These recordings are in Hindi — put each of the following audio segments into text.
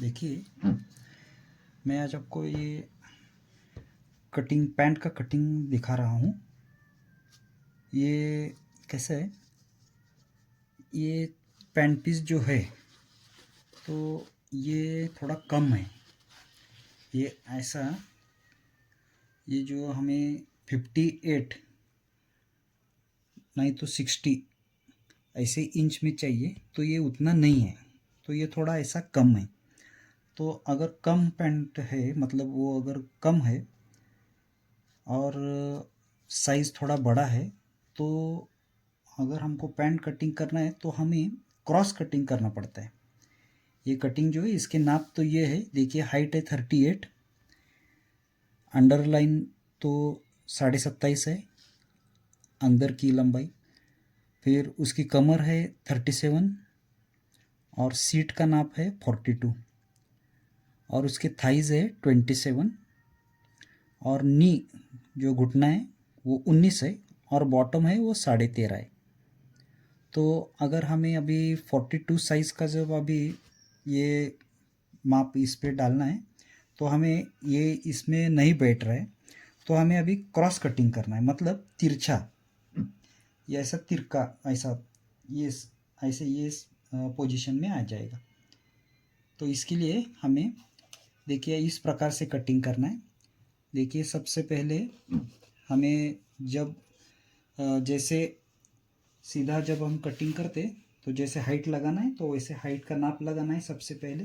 देखिए, मैं आज आपको ये कटिंग पैंट का कटिंग दिखा रहा हूँ। ये कैसा है, ये पैंट पीस जो है तो ये थोड़ा कम है। ये ऐसा, ये जो हमें 58 नहीं तो 60 ऐसे इंच में चाहिए, तो ये उतना नहीं है, तो ये थोड़ा ऐसा कम है। तो अगर कम पैंट है, मतलब वो अगर कम है और साइज़ थोड़ा बड़ा है, तो अगर हमको पैंट कटिंग करना है तो हमें क्रॉस कटिंग करना पड़ता है। ये कटिंग जो है, इसके नाप तो ये है, देखिए हाइट है 38, अंडरलाइन तो 27.5 है अंदर की लंबाई, फिर उसकी कमर है 37 और सीट का नाप है 42 और उसके थाइज़ है 27 और नी जो घुटना है वो 19 है और बॉटम है वो 13.5 है। तो अगर हमें अभी 42 साइज़ का जब अभी ये माप इस पे डालना है, तो हमें ये इसमें नहीं बैठ रहा है, तो हमें अभी क्रॉस कटिंग करना है, मतलब तिरछा, ये ऐसा तिरका, ऐसा ये ऐसे ये पोजीशन में आ जाएगा। तो इसके लिए हमें देखिए इस प्रकार से कटिंग करना है। देखिए सबसे पहले हमें जब जैसे सीधा जब हम कटिंग करते तो जैसे हाइट लगाना है, तो वैसे हाइट का नाप लगाना है सबसे पहले।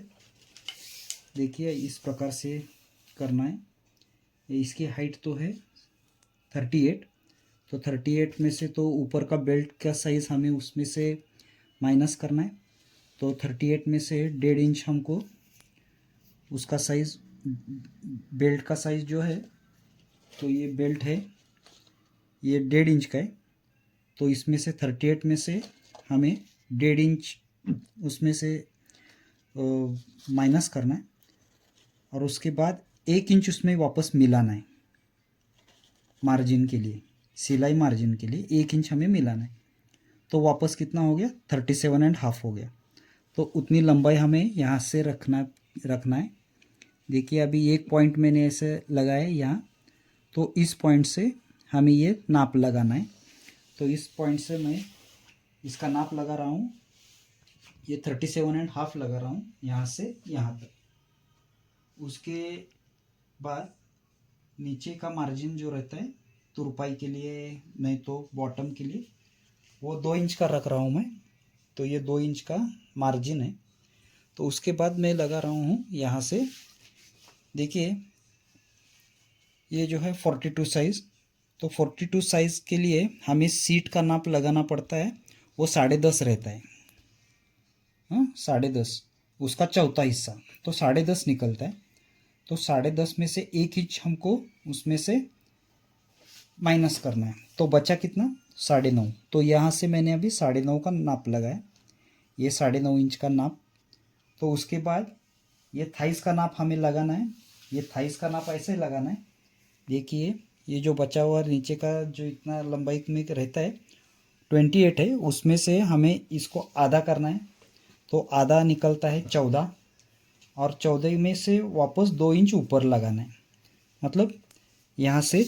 देखिए इस प्रकार से करना है। इसकी हाइट तो है 38, तो 38 में से तो ऊपर का बेल्ट का साइज़ हमें उसमें से माइनस करना है। तो 38 में से 1.5 इंच हमको उसका साइज़, बेल्ट का साइज़ जो है, तो ये बेल्ट है ये 1.5 इंच का है, तो इसमें से 38 में से हमें 1.5 इंच उसमें से माइनस करना है और उसके बाद 1 इंच उसमें वापस मिलाना है मार्जिन के लिए, सिलाई मार्जिन के लिए 1 इंच हमें मिलाना है। तो वापस कितना हो गया, 37.5 हो गया। तो उतनी लंबाई हमें यहाँ से रखना है। देखिए अभी एक पॉइंट मैंने ऐसे लगाया है यहाँ, तो इस पॉइंट से हमें ये नाप लगाना है। तो इस पॉइंट से मैं इसका नाप लगा रहा हूँ, ये 37.5 लगा रहा हूँ यहाँ से यहाँ तक। उसके बाद नीचे का मार्जिन जो रहता है तुरपाई के लिए नहीं तो बॉटम के लिए, वो 2 इंच का रख रहा हूँ मैं। तो ये 2 इंच का मार्जिन है। तो उसके बाद मैं लगा रहा हूँ यहाँ से, देखिए ये जो है 42 साइज़, तो 42 साइज़ के लिए हमें सीट का नाप लगाना पड़ता है, वो 10.5 रहता है। हाँ 10.5, उसका चौथा हिस्सा, तो 10.5 निकलता है। तो 10.5 में से 1 इंच हमको उसमें से माइनस करना है, तो बचा कितना, 9.5। तो यहाँ से मैंने अभी 9.5 का नाप लगाया, ये 9.5 इंच का नाप। तो उसके बाद ये थाइस का नाप हमें लगाना है। ये थाइस का नाप ऐसे लगाना है, देखिए ये जो बचा हुआ नीचे का जो इतना लंबाई में रहता है 28 है, उसमें से हमें इसको आधा करना है। तो आधा निकलता है 14 और 14 में से वापस 2 इंच ऊपर लगाना है, मतलब यहाँ से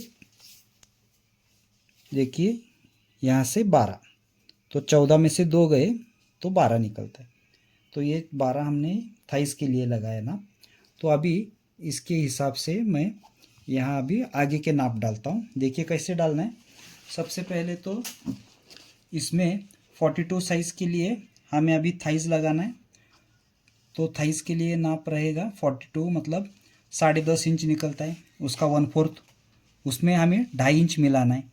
देखिए यहाँ से 12, तो 14 में से 2 गए तो 12 निकलता है। तो ये 12 हमने थाइस के लिए लगाया ना। तो अभी इसके हिसाब से मैं यहाँ अभी आगे के नाप डालता हूँ। देखिए कैसे डालना है। सबसे पहले तो इसमें 42 साइज़ के लिए हमें अभी थाइस लगाना है। तो थाइस के लिए नाप रहेगा 42, मतलब 10.5 इंच निकलता है, उसका 1/4, उसमें हमें 2.5 इंच मिलाना है।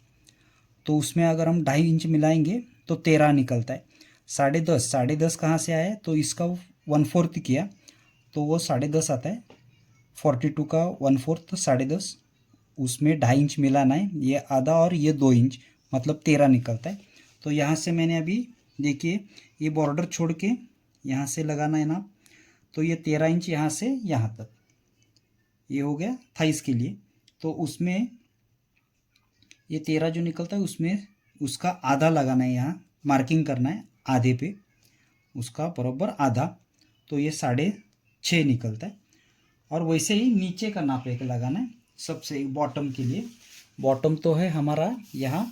तो उसमें अगर हम 2.5 इंच मिलाएंगे तो 13 निकलता है। 10.5 कहाँ से आया है, तो इसका 1/4 किया तो वो 10.5 आता है। 42 का 1/4 तो 10.5, उसमें 2.5 इंच मिलाना है, ये आधा और ये 2 इंच, मतलब 13 निकलता है। तो यहाँ से मैंने अभी देखिए ये बॉर्डर छोड़ के यहाँ से लगाना है ना, तो ये 13 इंच यहाँ से यहाँ तक ये हो गया थाइस के लिए। तो उसमें ये 13 जो निकलता है उसमें उसका आधा लगाना है, यहाँ मार्किंग करना है आधे पे। उसका बराबर आधा, तो ये 6.5 निकलता है। और वैसे ही नीचे का नाप एक लगाना है सबसे बॉटम के लिए। बॉटम तो है हमारा यहाँ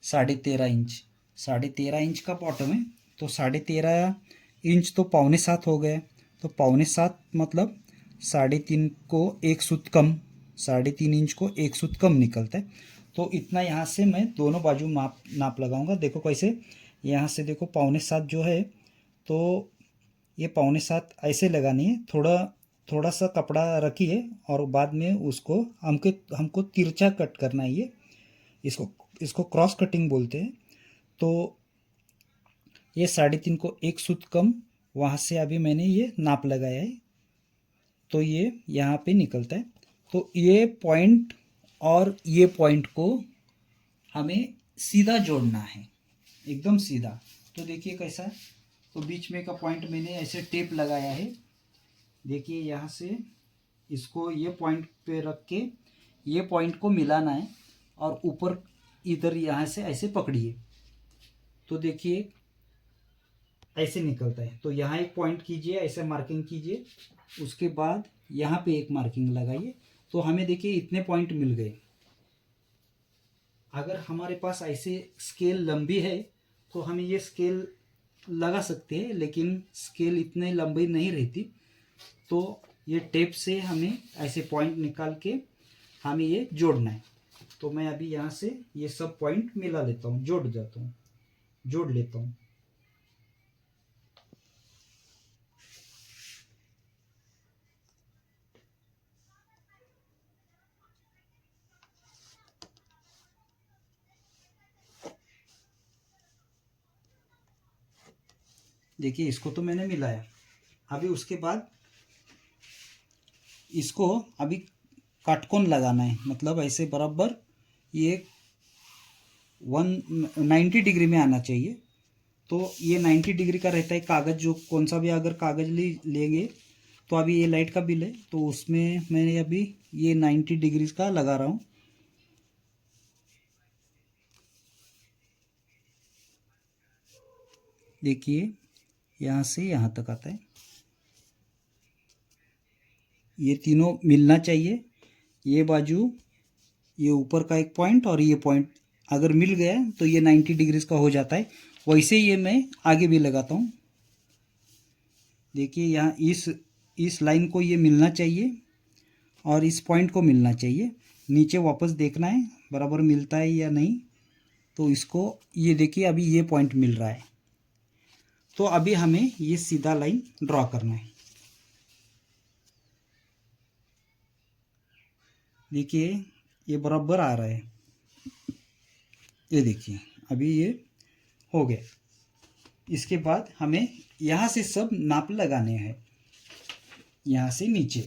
13.5 इंच, 13.5 इंच का बॉटम है। तो 13.5 इंच तो 6.25 हो गए। तो 6.25 मतलब 3.5 को एक सूत कम, 3.5 इंच को एक सूत कम निकलता है। तो इतना यहाँ से मैं दोनों बाजू नाप लगाऊंगा। देखो कैसे, यहाँ से देखो 6.25 जो है, तो ये 6.25 ऐसे लगानी है। थोड़ा थोड़ा सा कपड़ा रखिए और बाद में उसको हमको तिरछा कट करना है। ये इसको इसको क्रॉस कटिंग बोलते हैं। तो ये 3.5 को एक सूत कम, वहाँ से अभी मैंने ये नाप लगाया है, तो ये यहाँ पे निकलता है। तो ये पॉइंट और ये पॉइंट को हमें सीधा जोड़ना है, एकदम सीधा। तो देखिए कैसा है, तो बीच में का पॉइंट मैंने ऐसे टेप लगाया है। देखिए यहाँ से इसको ये पॉइंट पे रख के ये पॉइंट को मिलाना है और ऊपर इधर यहाँ से ऐसे पकड़िए, तो देखिए ऐसे निकलता है। तो यहाँ एक पॉइंट कीजिए, ऐसे मार्किंग कीजिए, उसके बाद यहाँ पे एक मार्किंग लगाइए। तो हमें देखिए इतने पॉइंट मिल गए। अगर हमारे पास ऐसे स्केल लंबी है तो हम ये स्केल लगा सकते हैं, लेकिन स्केल इतने लंबी नहीं रहती। तो ये टेप से हमें ऐसे पॉइंट निकाल के हमें ये जोड़ना है। तो मैं अभी यहाँ से ये सब पॉइंट मिला लेता हूँ, जोड़ लेता हूँ। देखिए इसको तो मैंने मिलाया। अभी उसके बाद इसको अभी काटकोन लगाना है, मतलब ऐसे बराबर ये 190 डिग्री में आना चाहिए। तो ये 90 डिग्री का रहता है कागज़, जो कौन सा भी अगर कागज़ लेंगे, तो अभी ये लाइट का बिल है तो उसमें मैंने अभी ये 90 डिग्री का लगा रहा हूँ। देखिए यहाँ से यहाँ तक आता है, ये तीनों मिलना चाहिए। ये बाजू, ये ऊपर का एक पॉइंट और ये पॉइंट अगर मिल गया तो ये 90 डिग्रीज का हो जाता है। वैसे ये मैं आगे भी लगाता हूँ। देखिए यहाँ इस लाइन को ये मिलना चाहिए और इस पॉइंट को मिलना चाहिए। नीचे वापस देखना है बराबर मिलता है या नहीं। तो इसको ये देखिए अभी ये पॉइंट मिल रहा है। तो अभी हमें ये सीधा लाइन ड्रॉ करना है। देखिए ये बराबर आ रहा है, ये देखिए अभी ये हो गया। इसके बाद हमें यहाँ से सब नाप लगाने हैं, यहाँ से नीचे।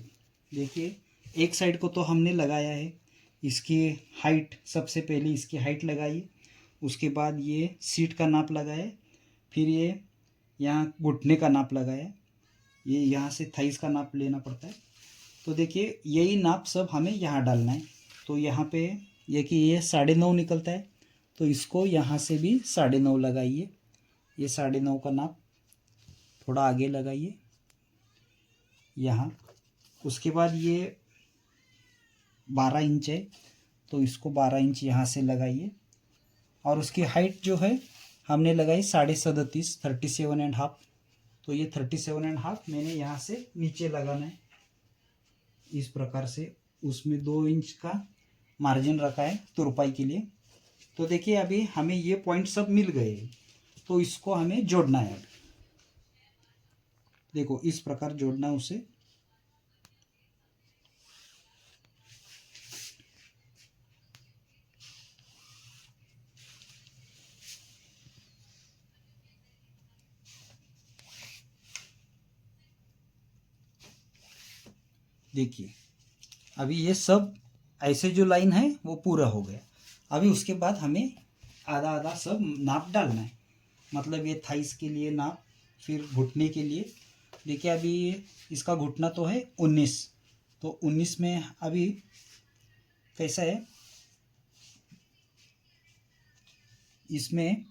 देखिए एक साइड को तो हमने लगाया है। इसकी हाइट, सबसे पहले इसकी हाइट लगाइए, उसके बाद ये सीट का नाप लगाए, फिर ये यहाँ घुटने का नाप लगाया, ये यहाँ से थाइस का नाप लेना पड़ता है। तो देखिए यही नाप सब हमें यहाँ डालना है। तो यहाँ पे ये कि ये 9.5 निकलता है, तो इसको यहाँ से भी 9.5 लगाइए। ये 9.5 का नाप थोड़ा आगे लगाइए यहाँ। उसके बाद ये 12 इंच है, तो इसको 12 इंच यहाँ से लगाइए। और उसकी हाइट जो है हमने लगाई 37.5, 37.5। तो ये 37.5 मैंने यहाँ से नीचे लगाना है इस प्रकार से। उसमें 2 इंच का मार्जिन रखा है तुरपाई के लिए। तो देखिए अभी हमें ये पॉइंट सब मिल गए, तो इसको हमें जोड़ना है। देखो इस प्रकार जोड़ना है उसे। देखिए अभी ये सब ऐसे जो लाइन है वो पूरा हो गया। अभी उसके बाद हमें आधा आधा सब नाप डालना है, मतलब ये थाइस के लिए नाप, फिर घुटने के लिए। देखिए अभी इसका घुटना तो है 19, तो 19 में अभी कैसा है, इसमें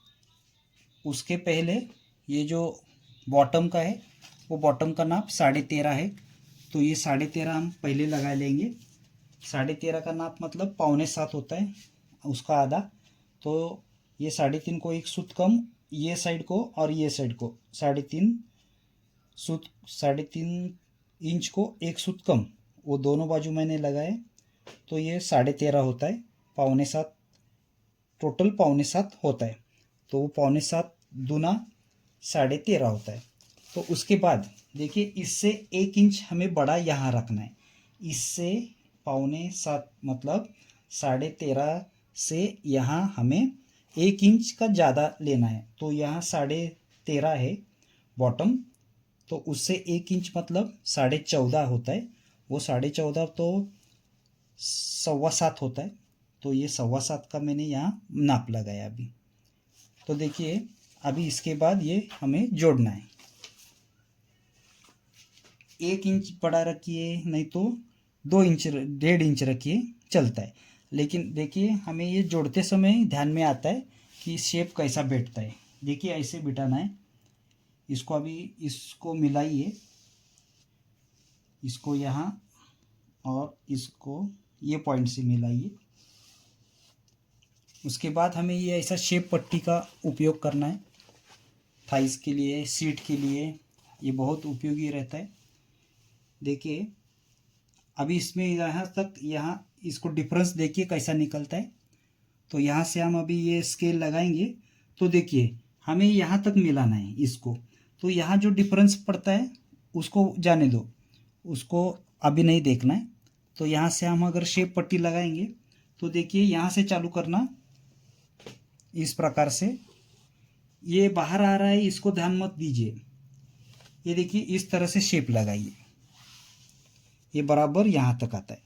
उसके पहले ये जो बॉटम का है, वो बॉटम का नाप 13.5 है। तो ये 13.5 हम पहले लगा लेंगे। 13.5 का नाप मतलब 6.25 होता है, उसका आधा। तो ये 3.5 को एक सूत कम, ये साइड को और ये साइड को 3.5 सूत, 3.5 इंच को एक सूत कम, वो दोनों बाजू मैंने लगाए। तो ये 13.5 होता है, 6.25 टोटल 6.25 होता है। तो वो 6.25 दूना 13.5 होता है। तो उसके बाद देखिए, इससे 1 इंच हमें बड़ा यहाँ रखना है। इससे 6.25 मतलब 13.5 से यहाँ हमें 1 इंच का ज़्यादा लेना है। तो यहाँ 13.5 है बॉटम, तो उससे 1 इंच मतलब 14.5 होता है। वो 14.5 तो 7.25 होता है। तो ये 7.25 का मैंने यहाँ नाप लगाया अभी। तो देखिए, अभी इसके बाद ये हमें जोड़ना है। 1 इंच बड़ा रखिए, नहीं तो 2 इंच, 1.5 इंच रखिए, चलता है। लेकिन देखिए, हमें ये जोड़ते समय ध्यान में आता है कि शेप कैसा बैठता है। देखिए, ऐसे बिठाना है इसको। अभी इसको मिलाइए, इसको यहाँ और इसको ये पॉइंट से मिलाइए। उसके बाद हमें ये ऐसा शेप पट्टी का उपयोग करना है, थाइस के लिए, सीट के लिए ये बहुत उपयोगी रहता है। देखिए, अभी इसमें यहाँ तक, यहाँ इसको डिफरेंस देखिए कैसा निकलता है। तो यहाँ से हम अभी ये स्केल लगाएंगे, तो देखिए हमें यहाँ तक मिलाना है इसको। तो यहाँ जो डिफरेंस पड़ता है उसको जाने दो, उसको अभी नहीं देखना है। तो यहाँ से हम अगर शेप पट्टी लगाएंगे, तो देखिए यहाँ से चालू करना, इस प्रकार से। ये बाहर आ रहा है, इसको ध्यान मत दीजिए। ये देखिए, इस तरह से शेप लगाइए, ये बराबर यहाँ तक आता है।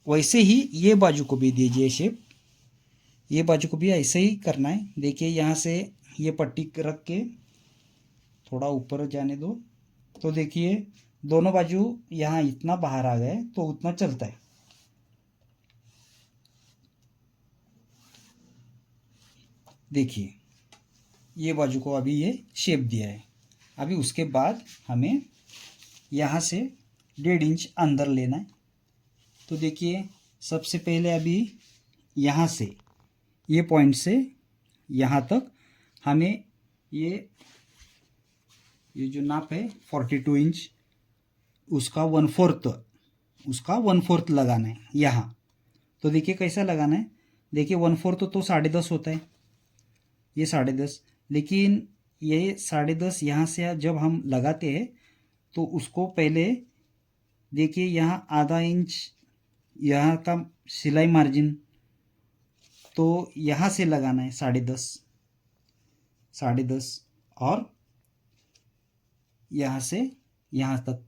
वैसे ही ये बाजू को भी दीजिए शेप, ये बाजू को भी ऐसे ही करना है। देखिए, यहाँ से ये पट्टी रख के थोड़ा ऊपर जाने दो। तो देखिए, दोनों बाजू यहाँ इतना बाहर आ गए तो उतना चलता है। देखिए, ये बाजू को अभी ये शेप दिया है। अभी उसके बाद हमें यहाँ से 1.5 इंच अंदर लेना है। तो देखिए, सबसे पहले अभी यहाँ से, ये पॉइंट से यहाँ तक हमें ये जो नाप है 42 इंच, उसका 1/4 लगाना है यहाँ। तो देखिए कैसा लगाना है। देखिए, 1/4 तो 10.5 होता है, ये 10.5। लेकिन ये 10.5 यहाँ से जब हम लगाते हैं तो उसको पहले देखिए, यहाँ आधा इंच यहाँ का सिलाई मार्जिन, तो यहाँ से लगाना है 10.5 और यहाँ से यहाँ तक।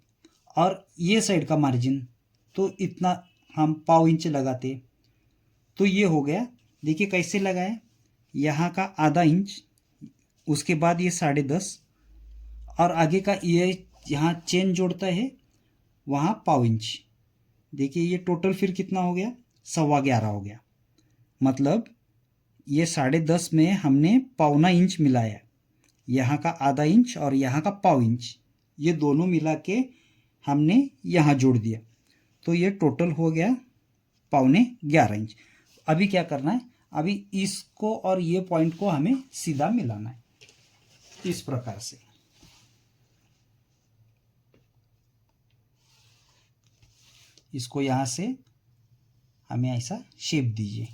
और ये साइड का मार्जिन तो इतना हम 1/4 इंच लगाते। तो ये हो गया। देखिए कैसे लगाए, यहाँ का आधा इंच, उसके बाद ये 10.5 और आगे का ये यहाँ चेन जोड़ता है वहाँ 1/4 इंच। देखिए, ये टोटल फिर कितना हो गया, 11.25 हो गया। मतलब ये 10.5 में हमने 1/4 इंच मिलाया, यहाँ का आधा इंच और यहाँ का 1/4 इंच, ये दोनों मिला के हमने यहाँ जोड़ दिया। तो ये टोटल हो गया 11.25 इंच। अभी क्या करना है, अभी इसको और ये पॉइंट को हमें सीधा मिलाना है इस प्रकार से। इसको यहाँ से हमें ऐसा शेप दीजिए।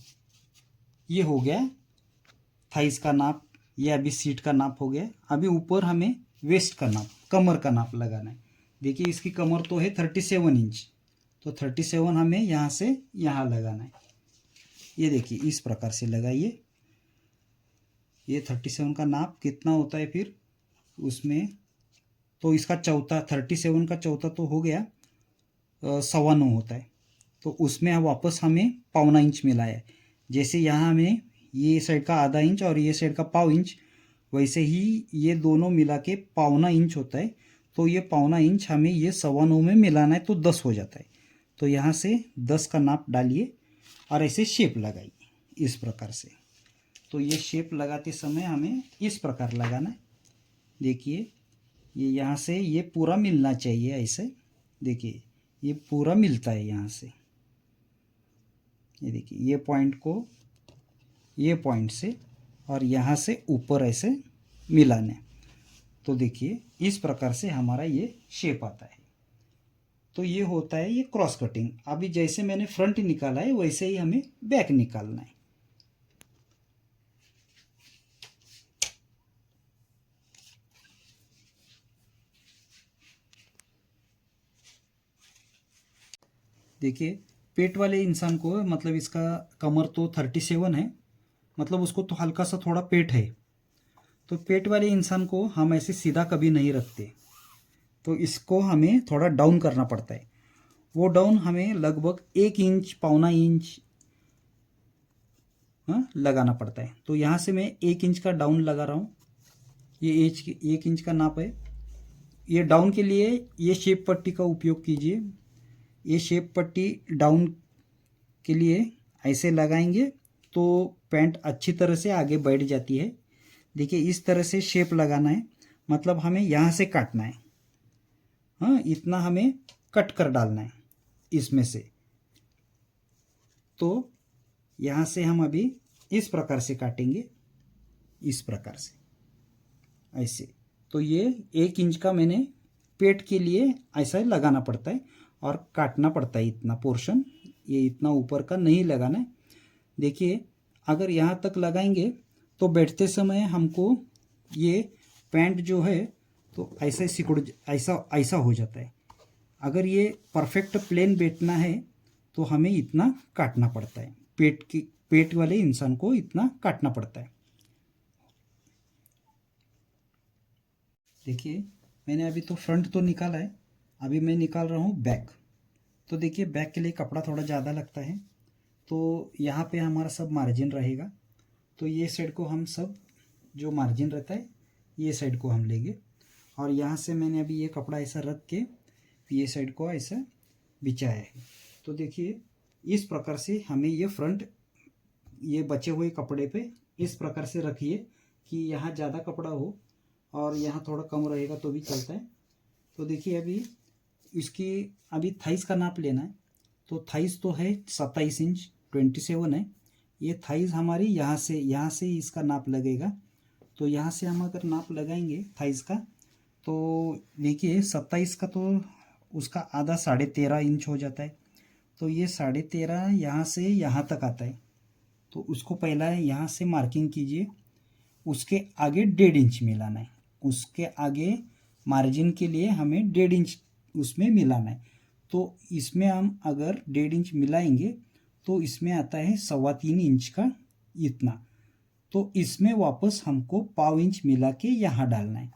ये हो गया थाइस का नाप, ये अभी सीट का नाप हो गया। अभी ऊपर हमें वेस्ट का नाप, कमर का नाप लगाना है। देखिए, इसकी कमर तो है 37 इंच, तो 37 हमें यहाँ से यहाँ लगाना है। ये देखिए, इस प्रकार से लगाइए। ये 37 का नाप कितना होता है फिर उसमें, तो इसका चौथा, 37 का चौथा तो हो गया 9.25 होता है। तो उसमें वापस हमें 1/4 इंच मिलाया है। जैसे यहाँ हमें ये साइड का आधा इंच और ये साइड का 1/4 इंच, वैसे ही ये दोनों मिला के 1/4 इंच होता है। तो ये 1/4 इंच हमें ये 9.25 में मिलाना है, तो 10 हो जाता है। तो यहाँ से 10 का नाप डालिए और ऐसे शेप लगाइए इस प्रकार से। तो ये शेप लगाते समय हमें इस प्रकार लगाना है। देखिए, ये यहाँ से ये पूरा मिलना चाहिए ऐसे। देखिए ये पूरा मिलता है यहाँ से, ये देखिए ये पॉइंट को ये पॉइंट से और यहाँ से ऊपर ऐसे मिलाने। तो देखिए इस प्रकार से हमारा ये शेप आता है। तो ये होता है ये क्रॉस कटिंग। अभी जैसे मैंने फ्रंट निकाला है वैसे ही हमें बैक निकालना है। देखिए पेट वाले इंसान को मतलब इसका कमर तो 37 है, मतलब उसको तो हल्का सा थोड़ा पेट है। तो पेट वाले इंसान को हम ऐसे सीधा कभी नहीं रखते, तो इसको हमें थोड़ा डाउन करना पड़ता है। वो डाउन हमें लगभग 1 इंच पौना इंच लगाना पड़ता है। तो यहाँ से मैं 1 इंच का डाउन लगा रहा हूँ। ये 1 इंच का नाप है। ये डाउन के लिए ये शेप पट्टी का उपयोग कीजिए। ये शेप पट्टी डाउन के लिए ऐसे लगाएंगे तो पैंट अच्छी तरह से आगे बैठ जाती है। देखिए इस तरह से शेप लगाना है, मतलब हमें यहाँ से काटना है। हाँ, इतना हमें कट कर डालना है इसमें से। तो यहाँ से हम अभी इस प्रकार से काटेंगे, इस प्रकार से ऐसे। तो ये 1 इंच का मैंने पेट के लिए ऐसा लगाना पड़ता है और काटना पड़ता है इतना पोर्शन। ये इतना ऊपर का नहीं लगाना है। देखिए अगर यहाँ तक लगाएंगे तो बैठते समय हमको ये पैंट जो है तो ऐसे सिकुड़ ऐसा ऐसा हो जाता है। अगर ये परफेक्ट प्लेन बैठना है तो हमें इतना काटना पड़ता है। पेट वाले इंसान को इतना काटना पड़ता है। देखिए मैंने अभी तो फ्रंट तो निकाला है, अभी मैं निकाल रहा हूँ बैक। तो देखिए बैक के लिए कपड़ा थोड़ा ज़्यादा लगता है, तो यहाँ पे हमारा सब मार्जिन रहेगा। तो ये साइड को हम सब जो मार्जिन रहता है ये साइड को हम लेंगे, और यहाँ से मैंने अभी ये कपड़ा ऐसा रख के ये साइड को ऐसा बिछाया है। तो देखिए इस प्रकार से हमें ये फ्रंट ये बचे हुए कपड़े पे इस प्रकार से रखिए कि यहाँ ज़्यादा कपड़ा हो और यहाँ थोड़ा कम रहेगा तो भी चलता है। तो देखिए अभी इसकी अभी थाइस का नाप लेना है। तो थाइस तो है 27 इंच 27 है। ये थाइस हमारी यहाँ से इसका नाप लगेगा। तो यहाँ से हम अगर नाप लगाएंगे थाइस का तो देखिए 27 का तो उसका आधा 13.5 इंच हो जाता है। तो ये 13.5 यहाँ से यहाँ तक आता है। तो उसको पहला यहाँ से मार्किंग कीजिए, उसके आगे 1.5 इंच मिलाना है। उसके आगे मार्जिन के लिए हमें 1.5 इंच उसमें मिलाना है। तो इसमें हम अगर 1.5 इंच मिलाएंगे तो इसमें आता है 3.25 इंच का इतना। तो इसमें वापस हमको 0.5 इंच मिला के यहाँ डालना है।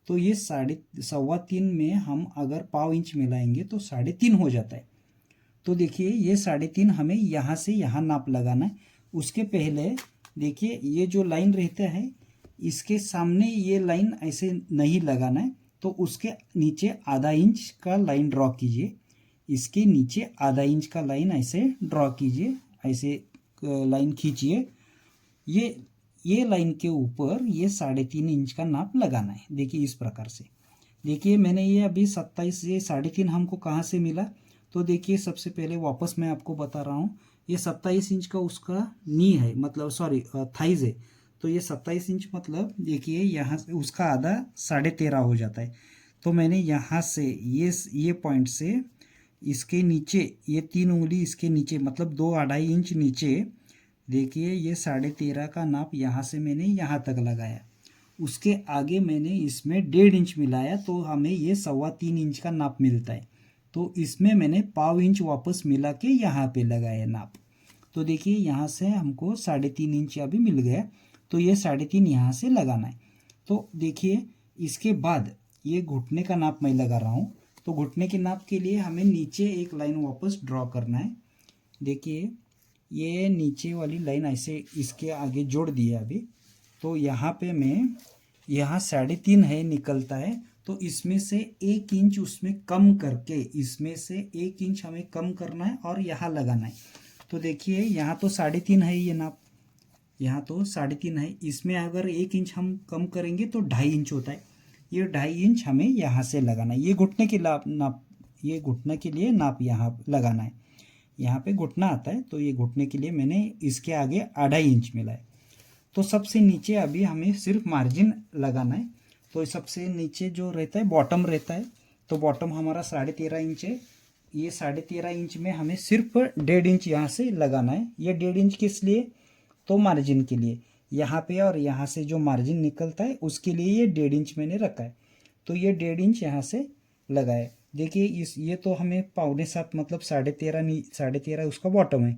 तो ये 3.25 में हम अगर 0.5 इंच मिलाएंगे तो 3.5 हो जाता है। तो देखिए ये 3.5 हमें यहाँ से यहाँ नाप लगाना है। उसके पहले देखिए ये जो लाइन रहता है इसके सामने ये लाइन ऐसे नहीं लगाना है। तो उसके नीचे आधा इंच का लाइन ड्रॉ कीजिए, इसके नीचे आधा इंच का लाइन ऐसे ड्रॉ कीजिए, ऐसे लाइन खींचिए। ये लाइन के ऊपर ये 3.5 इंच का नाप लगाना है। देखिए इस प्रकार से। देखिए मैंने ये अभी 27 ये 3.5 हमको कहाँ से मिला। तो देखिए सबसे पहले वापस मैं आपको बता रहा हूँ, ये 27 इंच का उसका नी है, मतलब सॉरी थाइज है। तो ये 27 इंच मतलब देखिए यहाँ से उसका आधा 13.5 हो जाता है। तो मैंने यहाँ से ये पॉइंट से इसके नीचे ये 3 उंगली इसके नीचे मतलब 2-2.5 इंच नीचे देखिए ये 13.5 का नाप यहाँ से मैंने यहाँ तक लगाया। उसके आगे मैंने इसमें 1.5 इंच मिलाया तो हमें ये 3.25 इंच का नाप मिलता है। तो इसमें मैंने 0.5 इंच वापस मिला के यहाँ पे लगाया नाप। तो देखिए यहाँ से हमको 3.5 इंच अभी मिल गया। तो ये 3.5 यहाँ से लगाना है। तो देखिए इसके बाद ये घुटने का नाप मैं लगा रहा हूँ। तो घुटने के नाप के लिए हमें नीचे एक लाइन वापस ड्रॉ करना है। देखिए ये नीचे वाली लाइन ऐसे इसके आगे जोड़ दिया अभी। तो यहाँ पे मैं यहाँ 3.5 है निकलता है, तो इसमें से 1 इंच उसमें कम करके इसमें से 1 इंच हमें कम करना है और यहाँ लगाना है। तो देखिए यहाँ तो 3.5 है ये नाप, यहाँ तो 3.5 है। इसमें अगर 1 इंच हम कम करेंगे तो 2.5 इंच होता है। ये 2.5 इंच हमें यहाँ से लगाना है। ये घुटने के नाप, ये घुटने के लिए नाप यहाँ लगाना है। यहाँ पे घुटना आता है, तो ये घुटने के लिए मैंने इसके आगे 2.5 इंच मिला है। तो सबसे नीचे अभी हमें सिर्फ मार्जिन लगाना है। तो सबसे नीचे जो रहता है बॉटम रहता है, तो बॉटम हमारा 13.5 इंच है। ये 13.5 इंच में हमें सिर्फ 1.5 इंच यहाँ से लगाना है। ये 1.5 इंच किस लिए? तो मार्जिन के लिए। यहाँ पे और यहाँ से जो मार्जिन निकलता है उसके लिए ये 1.5 इंच मैंने रखा है। तो ये 1.5 इंच यहाँ से लगाए। देखिए ये तो हमें 6.25 मतलब 13.5 उसका बॉटम है।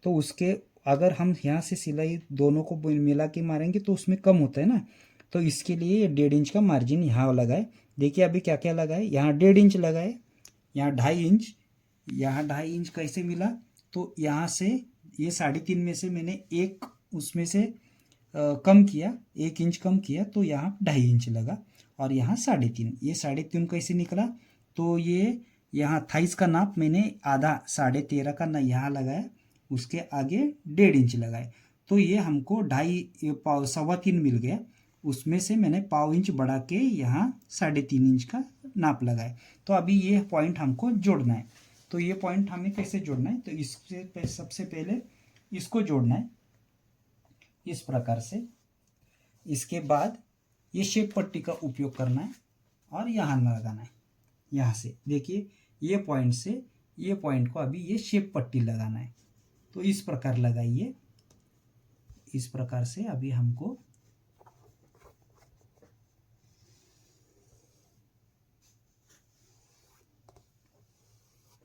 तो उसके अगर हम यहाँ से सिलाई दोनों को मिला के मारेंगे तो उसमें कम होता है ना, तो इसके लिए ये 1.5 इंच का मार्जिन यहाँ लगाए। देखिए अभी क्या क्या लगाए, यहाँ 1.5 इंच लगाए, यहाँ 2.5 इंच, यहाँ 2.5 इंच कैसे मिला? तो यहाँ से ये 3.5 में से मैंने एक उसमें से कम किया, 1 इंच कम किया, तो यहाँ 2.5 इंच लगा। और यहाँ 3.5, ये 3.5 कैसे निकला? तो ये यहाँ थाइस का नाप मैंने आधा 13.5 का ना यहाँ लगाया, उसके आगे 1.5 इंच लगाए, तो ये हमको 2.5 मिल गया। उसमें से मैंने 0.5 इंच बढ़ा के यहाँ 3.5 इंच का नाप लगाए। तो अभी ये पॉइंट हमको जोड़ना है। तो ये पॉइंट हमें कैसे जोड़ना है? तो इससे सबसे पहले इसको जोड़ना है इस प्रकार से। इसके बाद ये शेप पट्टी का उपयोग करना है और यहाँ लगाना है। यहाँ से देखिए ये पॉइंट से ये पॉइंट को अभी ये शेप पट्टी लगाना है। तो इस प्रकार लगाइए। इस प्रकार से अभी हमको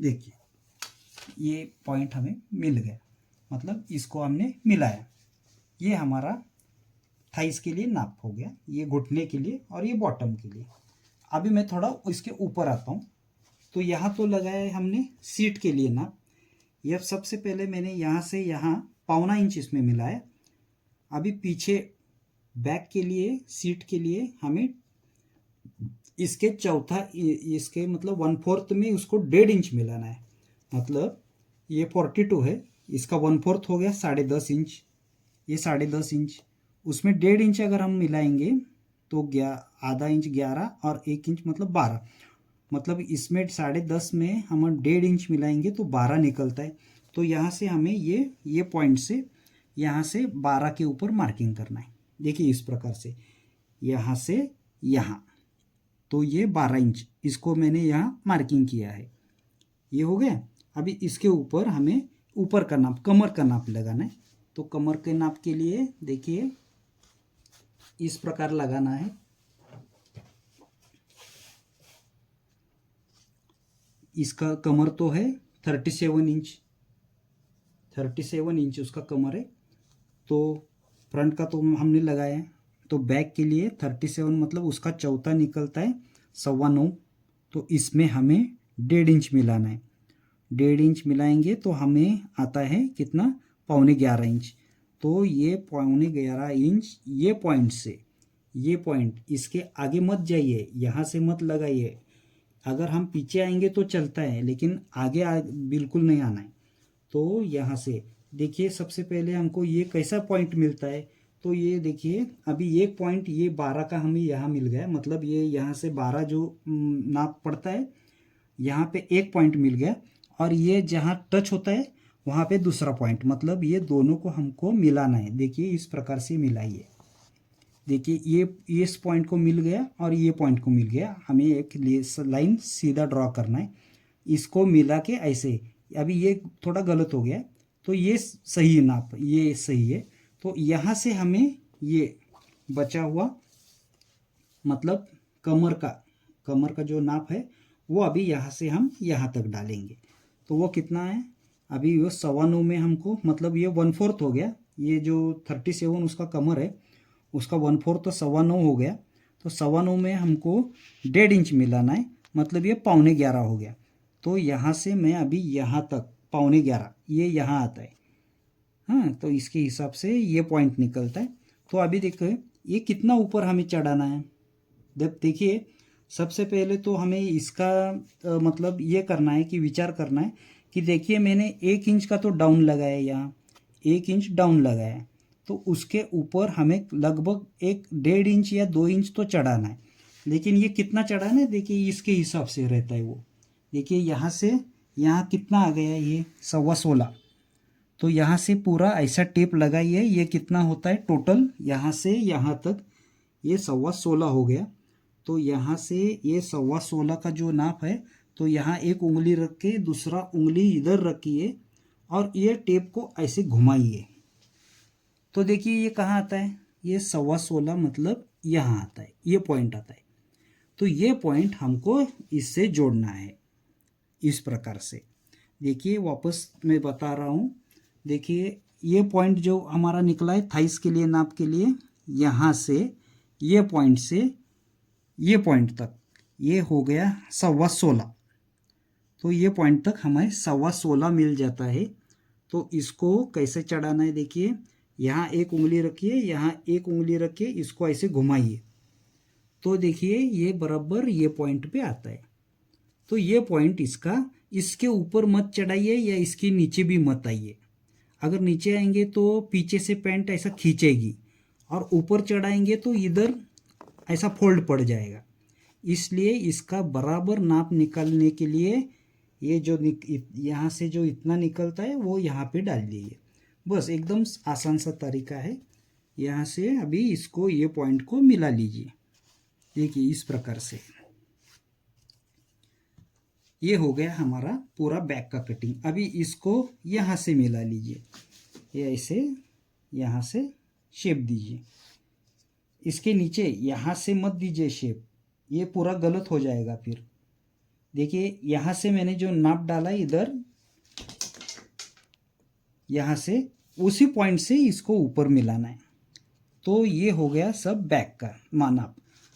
देखिए ये पॉइंट हमें मिल गया, मतलब इसको हमने मिलाया। ये हमारा थाइस के लिए नाप हो गया, ये घुटने के लिए और ये बॉटम के लिए। अभी मैं थोड़ा इसके ऊपर आता हूँ। तो यहाँ तो लगाया है हमने सीट के लिए नाप। यह सबसे पहले मैंने यहाँ से यहाँ 0.25 इंच इसमें मिलाया। अभी पीछे बैक के लिए सीट के लिए हमें इसके इसके मतलब 1/4 में उसको 1.5 इंच मिलाना है। मतलब ये 42 है, इसका 1/4 हो गया 10.5 इंच, ये 10.5 इंच, उसमें 1.5 इंच अगर हम मिलाएंगे तो आधा इंच 11 और 1 इंच मतलब 12, मतलब इसमें 10.5 में हम 1.5 इंच मिलाएंगे तो 12 निकलता है। तो यहाँ से हमें ये पॉइंट से यहाँ से 12 के ऊपर मार्किंग करना है। देखिए इस प्रकार से यहाँ से यहाँ, तो ये 12 इंच इसको मैंने यहाँ मार्किंग किया है। ये हो गया। अभी इसके ऊपर हमें ऊपर का नाप, कमर का नाप लगाना है। तो कमर के नाप के लिए देखिए इस प्रकार लगाना है। इसका कमर तो है 37 इंच उसका कमर है। तो फ्रंट का तो हमने लगाया है। तो बैक के लिए 37 मतलब उसका चौथा निकलता है 9.25। तो इसमें हमें 1.5 इंच मिलाना है। 1.5 इंच मिलाएंगे तो हमें आता है कितना? 11.25 इंच। तो ये 11.25 इंच ये पॉइंट से ये पॉइंट, इसके आगे मत जाइए, यहाँ से मत लगाइए। अगर हम पीछे आएंगे तो चलता है, लेकिन आगे बिल्कुल नहीं आना है। तो यहाँ से देखिए सबसे पहले हमको ये कैसा पॉइंट मिलता है? तो ये देखिए अभी एक पॉइंट ये 12 का हमें यहाँ मिल गया, मतलब ये यहाँ से 12 जो नाप पड़ता है यहाँ पे एक पॉइंट मिल गया। और ये जहाँ टच होता है वहाँ पे दूसरा पॉइंट, मतलब ये दोनों को हमको मिलाना है। देखिए इस प्रकार से मिलाइए। देखिए ये इस पॉइंट को मिल गया और ये पॉइंट को मिल गया। हमें एक लाइन सीधा ड्रॉ करना है, इसको मिला के ऐसे। अभी ये थोड़ा गलत हो गया, तो ये सही है नाप, ये सही है। तो यहाँ से हमें ये बचा हुआ मतलब कमर का जो नाप है वो अभी यहाँ से हम यहाँ तक डालेंगे। तो वो कितना है? अभी वो 9.25 में हमको, मतलब ये 1/4 हो गया। ये जो 37 उसका कमर है उसका 1/4 तो 9.25 हो गया। तो 9.25 में हमको 1.5 इंच मिलाना है, मतलब ये 11.25 हो गया। तो यहाँ से मैं अभी यहाँ तक 11.25 ये यहाँ आता है। हाँ, तो इसके हिसाब से ये पॉइंट निकलता है। तो अभी देखो ये कितना ऊपर हमें चढ़ाना है। जब देखिए सबसे पहले तो हमें इसका मतलब ये करना है कि विचार करना है कि देखिए मैंने 1 इंच का तो डाउन लगाया, यहाँ 1 इंच डाउन लगाया है। तो उसके ऊपर हमें लगभग 1.5 इंच या 2 इंच तो चढ़ाना है। लेकिन ये कितना चढ़ा है ना, देखिए इसके हिसाब से रहता है वो। देखिए यहाँ से यहाँ कितना आ गया, ये 16.25। तो यहाँ से पूरा ऐसा टेप लगाइए, ये कितना होता है टोटल, यहाँ से यहाँ तक ये 16.25 हो गया। तो यहाँ से ये 16.25 का जो नाप है, तो यहाँ एक उंगली रख के दूसरा उंगली इधर रखिए और ये टेप को ऐसे घुमाइए। तो देखिए ये कहाँ आता है, ये 16.25 मतलब यहाँ आता है, ये पॉइंट आता है। तो ये पॉइंट हमको इससे जोड़ना है इस प्रकार से। देखिए वापस मैं बता रहा हूँ, देखिए ये पॉइंट जो हमारा निकला है थाइस के लिए नाप के लिए, यहाँ से ये पॉइंट से ये पॉइंट तक ये हो गया 16.25। तो ये पॉइंट तक हमें 16.25 मिल जाता है। तो इसको कैसे चढ़ाना है, देखिए यहाँ एक उंगली रखिए, यहाँ एक उंगली रखिए, इसको ऐसे घुमाइए। तो देखिए ये बराबर ये पॉइंट पे आता है। तो ये पॉइंट इसका, इसके ऊपर मत चढ़ाइए या इसके नीचे भी मत आइए। अगर नीचे आएंगे तो पीछे से पैंट ऐसा खींचेगी, और ऊपर चढ़ाएंगे तो इधर ऐसा फोल्ड पड़ जाएगा। इसलिए इसका बराबर नाप निकालने के लिए ये जो यहाँ से जो इतना निकलता है वो यहाँ पे डाल दीजिए। बस एकदम आसान सा तरीका है। यहाँ से अभी इसको ये पॉइंट को मिला लीजिए। देखिए इस प्रकार से ये हो गया हमारा पूरा बैक का कटिंग। अभी इसको यहाँ से मिला लीजिए, ये ऐसे यहाँ से शेप दीजिए। इसके नीचे यहाँ से मत दीजिए शेप, ये पूरा गलत हो जाएगा फिर। देखिए यहाँ से मैंने जो नाप डाला इधर, यहाँ से उसी पॉइंट से इसको ऊपर मिलाना है। तो ये हो गया सब बैक का नाप।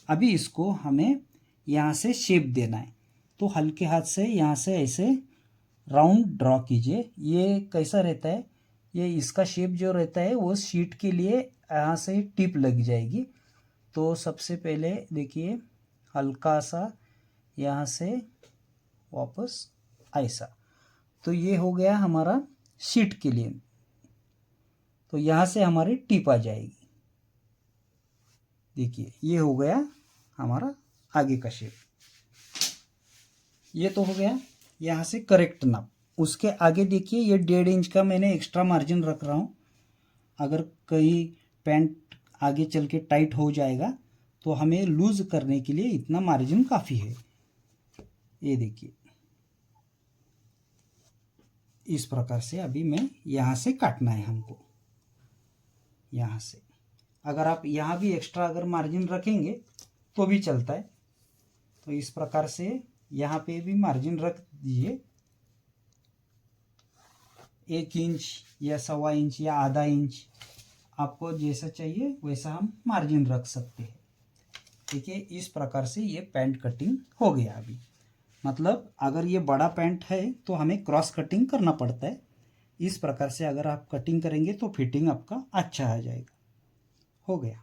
अभी इसको हमें यहाँ से शेप देना है। तो हल्के हाथ से यहाँ से ऐसे राउंड ड्रॉ कीजिए। ये कैसा रहता है, ये इसका शेप जो रहता है वो शीट के लिए यहाँ से टिप लग जाएगी। तो सबसे पहले देखिए हल्का सा यहाँ से वापस ऐसा, तो ये हो गया हमारा शीट के लिए। तो यहाँ से हमारी टिप आ जाएगी। देखिए ये हो गया हमारा आगे का शेप। ये तो हो गया यहाँ से करेक्ट नाप। उसके आगे देखिए ये 1.5 इंच का मैंने एक्स्ट्रा मार्जिन रख रहा हूँ। अगर कहीं पैंट आगे चल के टाइट हो जाएगा तो हमें लूज करने के लिए इतना मार्जिन काफ़ी है। ये देखिए इस प्रकार से अभी मैं यहाँ से काटना है हमको, यहाँ से। अगर आप यहाँ भी एक्स्ट्रा अगर मार्जिन रखेंगे तो भी चलता है। तो इस प्रकार से यहाँ पे भी मार्जिन रख दीजिए, 1 इंच या 1.25 इंच या आधा इंच, आपको जैसा चाहिए वैसा हम मार्जिन रख सकते हैं। ठीक है, इस प्रकार से ये पैंट कटिंग हो गया। अभी मतलब अगर ये बड़ा पैंट है तो हमें क्रॉस कटिंग करना पड़ता है। इस प्रकार से अगर आप कटिंग करेंगे तो फिटिंग आपका अच्छा आ जाएगा। हो गया।